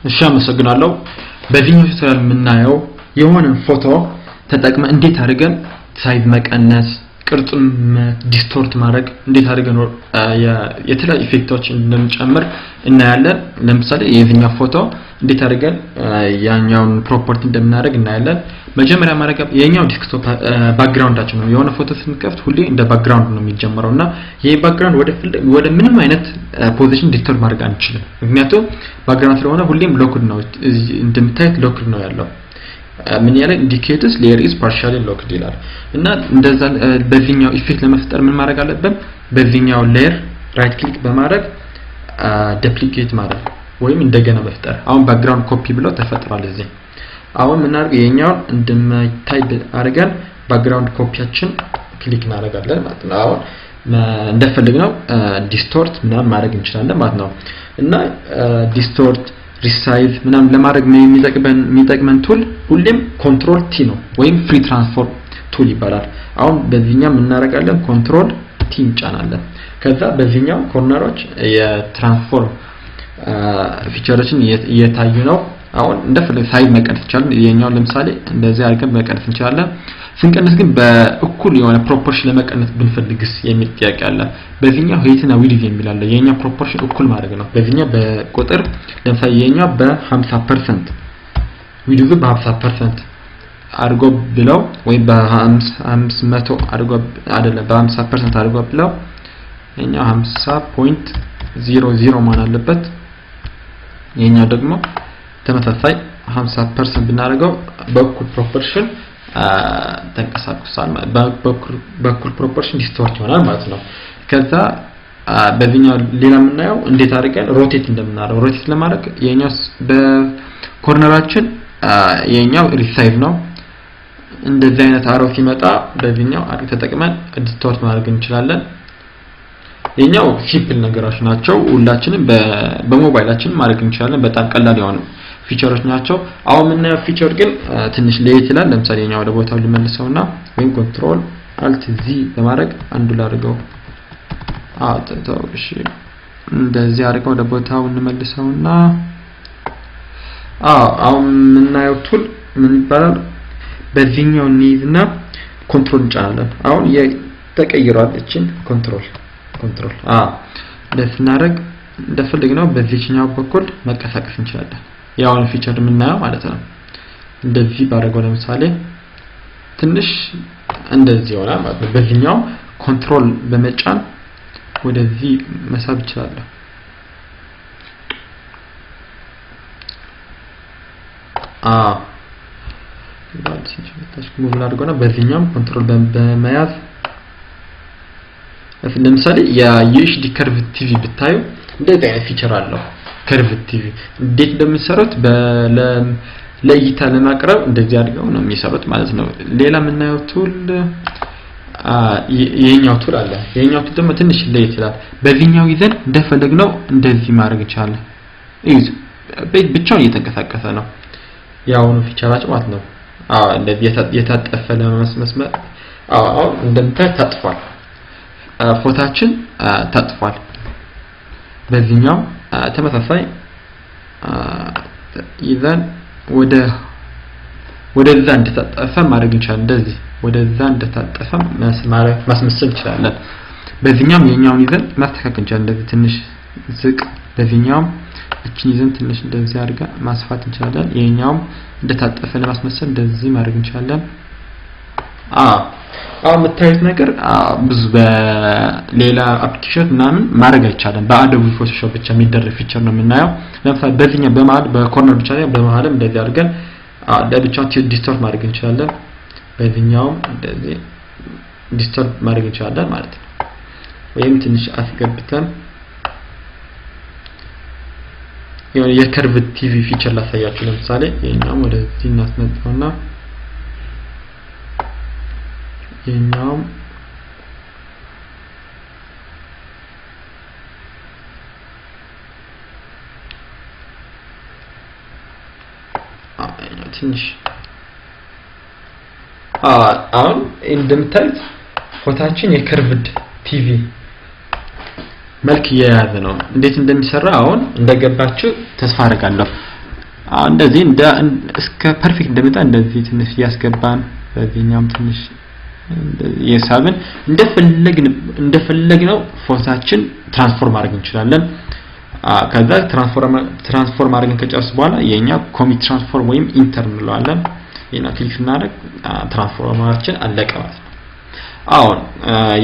እሺ አመሰግናለሁ በቪዲዮ ቱቶሪያል የምናየው የሆነ ፎቶ ተጠቅመን እንዴት አድርገን ሳይዝ መቀነስ ቅርጹን ዲስቶርት ማድረግ እንዴት አድርገን የተለያዩ ኢፌክቶችን እንደምንጨምር እናያለን ለምሳሌ የዚህኛው ፎቶ እንዴት አድርገን ያኛውን ፕሮፐርቲ እንደምናደርግ እናያለን መጀመሪያ ማድረግ የኛው ዲስክቶፕ ባክግራውንዳችን ነው የሆነ ፎቶ ስንከፍት ሁሌ እንደ ባክግራውንድ ነው የሚጀምረውና ይሄ ባክግራውንድ ወደ ምንም አይነት ፖዚሽን ዲስቶርት ማድረግ አንችልም ምክንያቱም ባክግራውንድ ስለሆነ ሁሌም ሎክድ ነው እንደምታዩት ሎክድ ነው ያለው ምን ያለ indicates layer is partially locked ይላል እና እንደዛ በዚህኛው ኢፌክት ለመፍጠር ምን ማድረግ አለብን በዚህኛው ሌየር ራይት ክሊክ በማድረግ ዱፕሊኬት ማድረግ ወይም እንደገና መፍጠር አሁን ባክግራውንድ ኮፒ ብለው ተፈጥሯል እዚህ አሁን ምን አድርገው የኛው እንደማይታይ አድርገን ባክግራውንድ ኮፒያችን ክሊክ እናደርጋለን ማለት ነው አሁን እንደፈልግነው ዲስቶርት ምናምን ማድረግ እንችላለን ማለት ነው እና ዲስቶርት ሪሳይዝ ምናምን ለማድረግ የሚጠቅመን ቱል ሁሌም ኮንትሮል ቲ ነው ወይም ፍሪ ትራንስፎርም ቱል ይባላል አሁን በዚህኛው ምን እናደርጋለን ኮንትሮል ቲ እንጫናለን ከዛ በዚህኛው ኮርነሮች የትራንስፎርም ፊቸሮችን እየታዩ ነው አሁን እንደፈለገ ሳይዝ መቀነስ ይችላል የኛው ለምሳሌ እንደዚህ አድርገን መቀነስ እንችላለን ስንቀነስ ግን በእኩል የሆነ ፕሮፖርሽን ለመቀነስ ብንፈልግስ የሚል ጥያቄ አለ በዚህኛው height እና width የሚል አለ የኛው ፕሮፖርሽን እኩል ማድረግ ነው በዚህኛው በቁጥር ለምሳሌ የኛው በ50% width በ50% አድርጎ ብለው ወይ በ500 አድርጎ አይደለም በ50% አድርጎ ብለው የኛው 50.00 ማን አለበት የኛው ደግሞ ተመሳሳይ 50% ብናደርገው በእኩል ፕሮፖርሽን ተንቀሳቅሷል በኩል ፕሮፖርሽን ዲስቶርት ይሆናል ማለት ነው ከዛ በዚህኛው ሌላ የምናየው እንዴት አድርገን ሮቴት እንደምናደርገው ሮቴት ለማድረግ የኛው በኮርነራችን የኛው ሪሳይዝ ነው እንደዚህ አይነት አሮ ሲመጣ በዚህኛው አድርገን ተጠቅመን ዲስቶርት ማድረግ እንችላለን የኛው ሲምፕል ነገሮች ናቸው ሁላችንም በሞባይላችን ማድረግ እንችላለን በጣም ቀላል የሆኑ ፊቸሮች ናቸው አሁን ምን ፊቸር ግን ትንሽ ለየት ይላል ለምሳሌ እኛ ወደ ቦታው ልመልሰውና ወይም ኮንትሮል አልት ዚ በማድረግ አንዱ ላድርገው አጥተው እሺ እንደዚህ አድርገው ወደ ቦታው እንመልሰውና አሁን ምናየው ቱል ምን ይባላል በዚህኛው ኒዝና ኮንትሮል እንጫናለን አሁን የተቀየረው እቺን ኮንትሮል ለስናደርግ እንደፈልግነው በዚህኛው በኩል መቀሳቀስ እንችላለን ያው ፊቸር የምናየው ማለት ነው እንደዚህ ባደረገው ለምሳሌ ትንሽ እንደዚህ ይሆናል ማለት ነው በዚህኛው ኮንትሮል በመጫን ወደዚህ መሳብ ይችላል ሙቭ አድርጎና በዚህኛው ኮንትሮል በመያዝ ለምሳሌ የዩኤችዲ ከርቭ ቲቪ ብታዩ እንደዚህ አይነት ፊቸር አለው ከርቭ ቲቪ እንዴት እንደሚሰሩት ለእይታ ለማቅረብ እንደዚህ አድርገው ነው የሚሰሩት ማለት ነው ሌላ የምናየው ቱል የኛው ቱል አለ የኛው ቱል ደግሞ ትንሽ ለየት ይላል በዚህኛው ይዘን እንደፈለግነው እንደዚህ ማድረግ ይቻላል እዩት ብቻውን እየተንቀሳቀሰ ነው ያው ነው ፊቸራቸው ማለት ነው እንደዚህ የታጠፈ ለመስመር አሁን እንደምታዩት ታጥፏል ፎቶአችን ታጥፏል በዚህኛው ተመሳሳይ ይዘን ወደዛ እንደታጠፈ ማድረግ እንችላለን እንደዚህ ወደዛ እንደታጠፈ ማስመሰል እንችላለን በዚህኛው የኛውን ይዘን ማስተካከል እንችላለን እንደዚህ ትንሽ ዝቅ በዚህኛው እቺን ይዘን ትንሽ እንደዚህ አድርጋ ማስፋት እንችላለን የኛውም እንደታጠፈ ለማስመሰል እንደዚህ ማድረግ እንችላለን የምታዩት ነገር ብዙ በሌላ አፕሊኬሽን ምናምን ማድረግ አይቻልም በአዶቢ ፎቶሾፕ ብቻ የሚደረግ ፊቸር ነው የምናየው ለምሳሌ በዚህኛው በመሃል በኮርነር ብቻ ላይ በመሃልም እንደዚህ አድርገን ለብቻው ዲስቶርት ማድረግ እንችላለን በዚህኛው እንደዚህ ዲስቶርት ማድረግ እንችላለን ማለት ነው ወይም ትንሽ አስገብተን የከርቭ ቲቪ ፊቸር ላሳያችሁ ለምሳሌ የኛው ወደዚህ እናስመጣውና የኛው ትንሽ አሁን እንደምታዩት ፎቶአችን የከርቭድ ቲቪ መልክ የያዘ ነው እንዴት እንደሚሰራ አሁን እንደገባችሁ ተስፋ አደርጋለሁ እንደዚህ እስከ ፐርፌክት እንደመጣ እንደዚህ ትንሽ ያስገባን በዚህኛውም ትንሽ የሳብን እንደፈለግነው ፎንታችን ትራንስፎርም ማድረግ እንችላለን። ከዛ ትራንስፎርም ማድረግን ከጨረስ በኋላ የኛ ኮሚት ትራንስፎርም ወይም ኢንተር እንለዋለን። ይሄን ክሊክ እናደርግ ትራንስፎርማችን አለቀ ማለት ነው። አሁን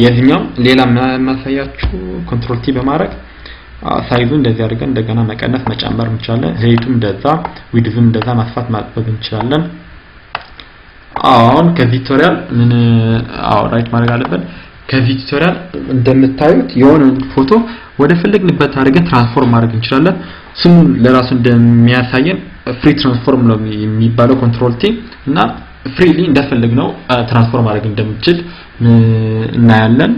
የዚህኛው ሌላ ማሳያችሁ ኮንትሮል ቲ በማድረግ ሳይዙን እንደዚህ አድርገን እንደገና መቀነስ መጨመር እንችላለን። ሄይቱም እንደዛ ዊድዙም እንደዛ ማስፋት ማጥበብ እንችላለን። አሁን ከዚህ ቱቶሪያል ምን ራይት ማድረግ አለበት። ከዚህ ቱቶሪያል እንደምታዩት የሆነ ፎቶ ወደ ፈለግንበት አድርገን ትራንስፎርም ማድረግ እንችላለን። ስሙን ለራሱ እንደሚያሳየን ፍሪ ትራንስፎርም ነው የሚባለው ኮንትሮል ቲ እና ፍሪሊ እንደፈለግነው ትራንስፎርም ማድረግ እንደምንችል እናያለን።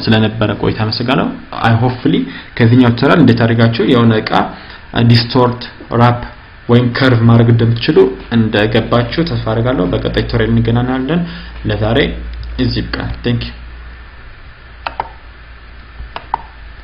ስለነበረ ቆይታ አመሰግናለሁ። አይ ሆፕፉሊ ከዚህኛው ቱቶሪያል እንዴት አድርጋችሁ የሆነ እቃ ዲስቶርት ራፕ ወይም ከርቭ ማድረግ እንደምትችሉ እንደገባችሁ ተስፋ አደርጋለሁ። በቀጣይ ቱቶሪያል እንገናኛለን። ለዛሬ እዚህ ብቃ። ቴንክ ዩ